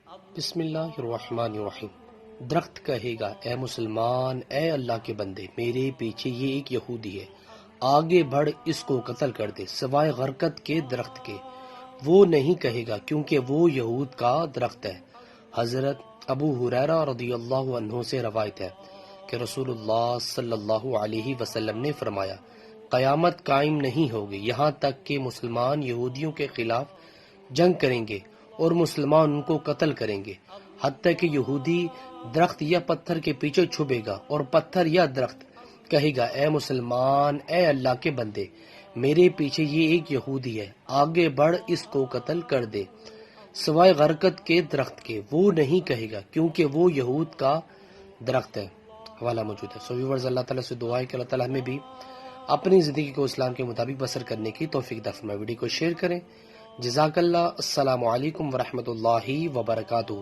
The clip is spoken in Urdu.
بسم اللہ الرحمن الرحیم۔ درخت کہے گا اے مسلمان، اے اللہ کے بندے، میرے پیچھے یہ ایک یہودی ہے، آگے بڑھ اس کو قتل کر دے سوائے غرقت کے درخت کے۔ وہ نہیں کہے گا کیونکہ وہ یہود کا درخت ہے۔ حضرت ابو ہریرہ رضی اللہ عنہ سے روایت ہے کہ رسول اللہ صلی اللہ علیہ وسلم نے فرمایا، قیامت قائم نہیں ہوگی یہاں تک کہ مسلمان یہودیوں کے خلاف جنگ کریں گے اور مسلمان ان کو قتل کریں گے، حتیٰ کہ یہودی درخت یا پتھر کے پیچھے چھپے گا اور پتھر یا درخت کہے گا اے مسلمان، اے اللہ کے بندے، میرے پیچھے یہ ایک یہودی ہے، آگے بڑھ اس کو قتل کر دے سوائے غرقت کے درخت کے۔ وہ نہیں کہے گا کیونکہ وہ یہود کا درخت ہے۔ حوالہ موجود ہے۔ ویورز، اللہ تعالیٰ سے دعا ہے کہ اللہ تعالیٰ ہمیں بھی اپنی زندگی کو اسلام کے مطابق بسر کرنے کی توفیق عطا فرمائے۔ ویڈیو کو شیئر کریں۔ جزاک اللہ۔ السلام علیکم ورحمۃ اللہ وبرکاتہ۔